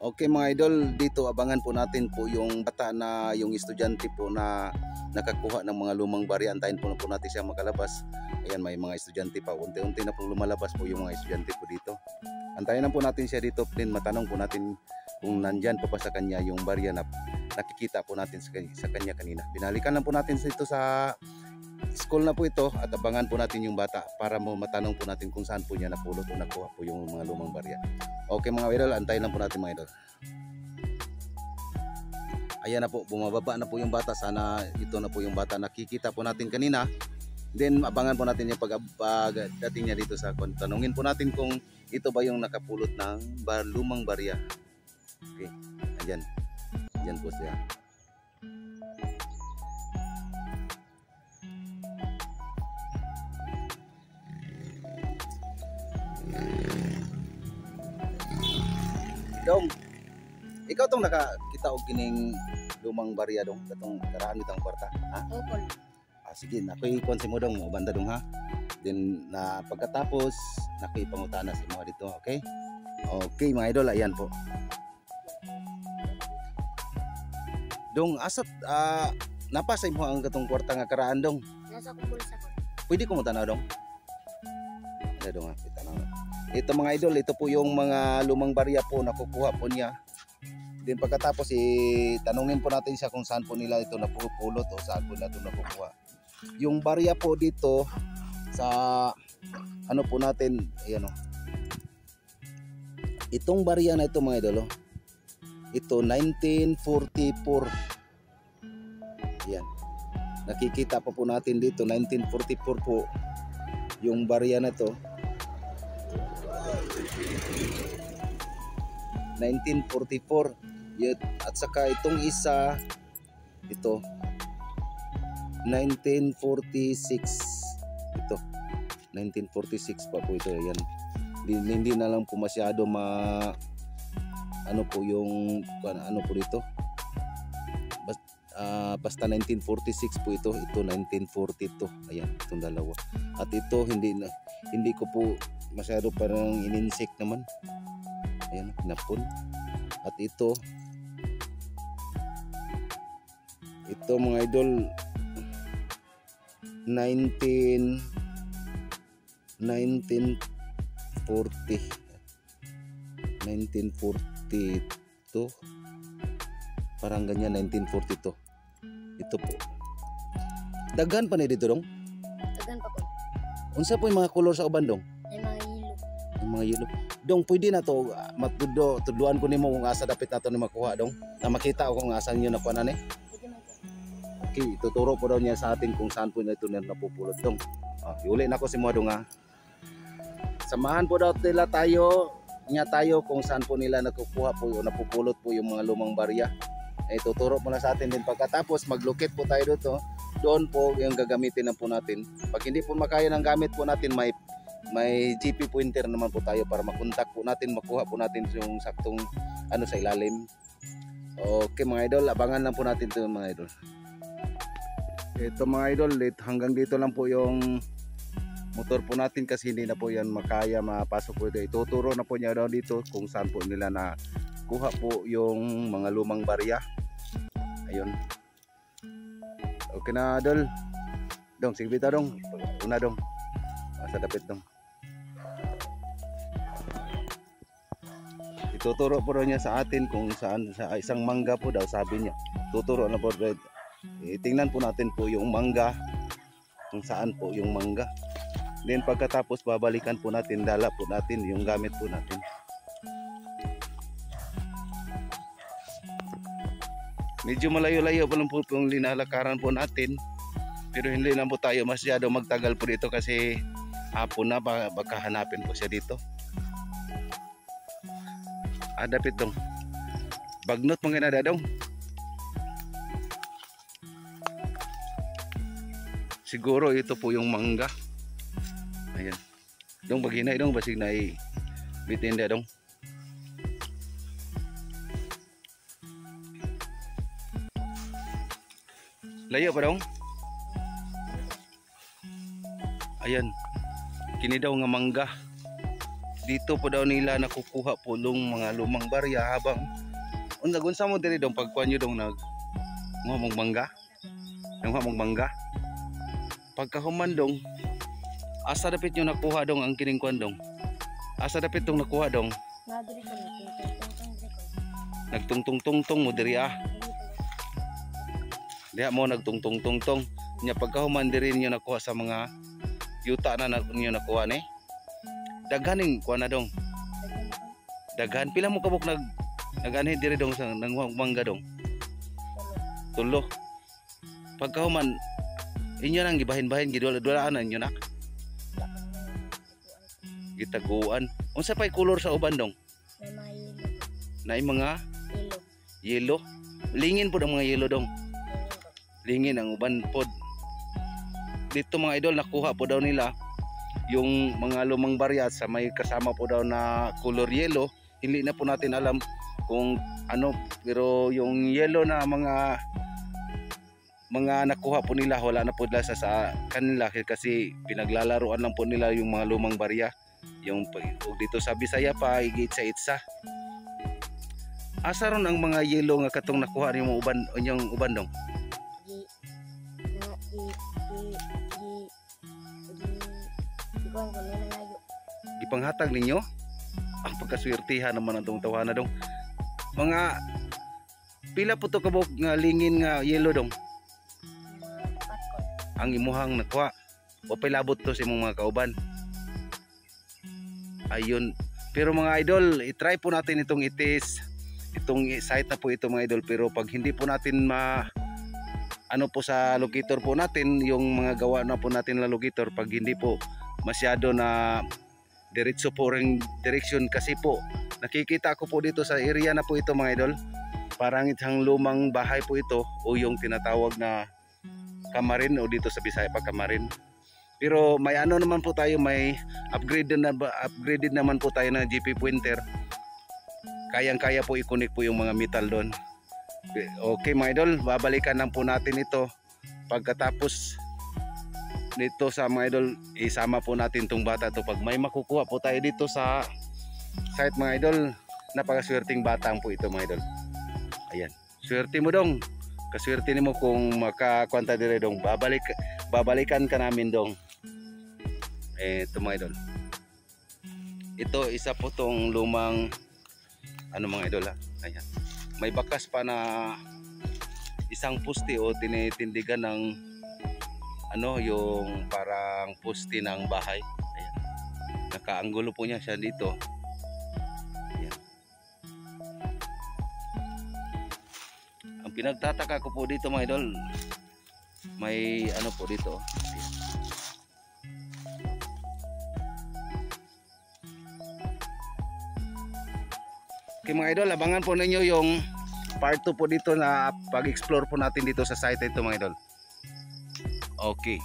Okay mga idol, dito abangan po natin po yung bata na yung estudyante po na nakakuha ng mga lumang barya. Antayin po natin siya makalabas. Ayan, may mga estudyante pa. Unti-unti na po lumalabas po yung mga estudyante po dito. Antayin na po natin siya dito. Then matanong po natin kung nandyan po pa sa kanya yung barya na nakikita po natin sa kanya kanina. Binalikan lang po natin dito sa school na po ito at abangan po natin yung bata para matanong po natin kung saan po niya napulot o nakuha po yung mga lumang barya. Okay mga idol, antayin lang po natin mga idol. Ayan na po, bumababa na po yung bata. Sana ito na po yung bata nakikita po natin kanina. Then abangan po natin yung pagdating niya dito sa tanungin po natin kung ito ba yung nakapulot ng lumang barya. Okay, ayan. Ayan po siya. Dong, ikaw tong nakakita og kining lumang barya dong, katong karaan bitang kwarta, ha? Opo. Sige, nakoy konsi mo dong, banda dong ha. Then na pagkatapos nakoy pangutana sa imo dito, okay? Okay mga idol, ayan po. Dong, asat napasa imo ang katong kwarta nga karaan dong. Nasa akong bulsa ko. Pwede ko mo tanaw dong? Ano dong ha, kita na. Ito mga idol, ito po yung mga lumang barya po nakukuha po niya. Then pagkatapos tanungin po natin siya kung saan po nila ito napupulot o saan po nila ito nakukuha. Yung barya po dito sa ano po natin, ayan o. Itong barya na ito mga idol, ito 1944. Ayan. Nakikita pa po natin dito 1944 po yung barya na ito. 1944. At saka itong isa, ito 1946. Ito 1946 pa po ito. Ayan. Hindi na lang po masyado ano po yung ano po dito. Basta 1946 po ito. Ito 1942. Ayan, itong dalawa. At ito hindi ko po masyado parang ininsik naman. Ayan, napon. At ito mga idol 1940 1942, parang ganyan. 1942 ito po. Daghan pa ni dito dong? Dagan pa ko. Unsa po yung mga color sa uban dong? May mga hilo. Yung mga yellow. Dong, pwede na to tudluan ko nimo kung asa dapat nato ni makuha dong. Na makita ko kung asa niyo nakuha na ni. Pwede man ko. Okay, ituturo po daw niya sa atin kung saan po ito na napupulot dong. Iuli na ko si mo dong ha. Samahan po daw nila tayo kung saan po nila nakukuha po o napupulot po yung mga lumang barya. Ituturo mo na sa atin din. Pagkatapos maglukit po tayo dito. Doon po yung gagamitin na po natin. Pag hindi po makaya ng gamit po natin, may GP pointer naman po tayo para makontak po natin, makuha po natin yung saktong ano sa ilalim. Okay mga idol, abangan lang po natin ito mga idol. Ito mga idol, hanggang dito lang po yung motor po natin kasi hindi na po yan makaya mapasok po ito. Ituturo na po niya daw dito kung saan po nila na kuha po yung mga lumang barya. Ayun. Okay na idol. Dong, sige bita dong. Una dong. Sa dapit dong. Ituturo po niya sa atin kung saan sa isang mangga po daw sabi niya. Tuturo na po. Tingnan po natin po yung mangga. Kung saan po yung mangga. Then pagkatapos babalikan po natin, dala po natin yung gamit po natin. Medyo malayo-layo pa lang po yung linalakaran po natin. Pero hindi lang po tayo masyado magtagal po dito kasi hapon na baka hanapin po siya dito. Dapit dong. Bagnot mga nadadong. Siguro ito po yung mangga. Ayan. Dong bagina dong basig na bitin da dong. Layo pa dong. Ayan. Kini daw nga mangga. dito po daw nila nakukuha po yung mga lumang barya habang unsa mo diri dong pagkuan nyo dong ngomong mangga. Ngomong mangga. Pagkahuman dong asa dapit nyo nakuha dong ang kining kuan dong. Asa dapit dong nakuha dong. Nga diri ko na tungtong diri ko. Nagtungtong-tungtong mo diri ah. Diha mo nagtungtong-tungtong. Nya pagkahuman diri nyo nakuha sa mga yuta na nyo nakuha ni. Daghaning kuha na dong. Daghan pila mo kabuk naganhi diri dong sa nangmangga dong. Tulo. Pagkahuman inyo nang gibahin-bahin gidula-dulaan inyo nak. Gitaguan. Unsa pay color sa uban dong? May mga yelo. Naay mga Yelo. yellow. Lingin po ang mga yellow dong. Lingin ang uban pod. Dito mga idol nakuha po daw nila yung mga lumang barya sa may kasama po daw na color yellow. Hindi na po natin alam kung ano, pero yung yellow na mga nakuha po nila wala na po nila sa kanila kasi pinaglalaruan lang po nila yung mga lumang barya. Yung dito sa Bisaya pa igitsa-itsa. Asa ron ang mga yellow nga katong nakuha yung uban yung uban dong. Kuan ko na layo. Gipanghatag ninyo ang pagkaswertihan naman ang tawana dong. Mga pila po to kabok nga lingin nga yellow dong Mga papat ko. ang imuhang nakuha o pilabot to sa imong mga kauban. Ayun, pero mga idol i-try po natin itong itis itong site na po ito mga idol, pero pag hindi po natin ano po sa locator po natin yung mga gawa na po natin na locator, pag hindi po masyado na diretso po ring direction kasi po nakikita ko po dito sa area na po ito mga idol, parang isang lumang bahay po ito o yung tinatawag na kamarin o dito sa Bisaya pa kamarin. Pero may ano naman po tayo, may upgraded naman po tayo ng GP pointer. Kayang-kaya po i-connect po yung mga metal doon. Okay mga idol, babalikan lang po natin ito pagkatapos dito sa mga idol, isama po natin tong bata to pag may makukuha po tayo dito sa site mga idol. Napakaswerteng batang po ito mga idol. Ayan, swerte mo dong, kaswerte nimo kung makakwanta dire dong, babalikan ka namin dong. Ito mga idol, ito isa po tong lumang ano mga idol ha. Ayan, may bakas pa na isang poste o tinitindigan ng ano yung parang poste ng bahay. Ayan, nakaanggulo po niya siya dito. Ayan. Ang pinagtataka ko po dito mga idol, may ano po dito. Ayan. Okay mga idol, abangan po ninyo yung part 2 po dito na pag-explore po natin dito sa site ito mga idol. Okay.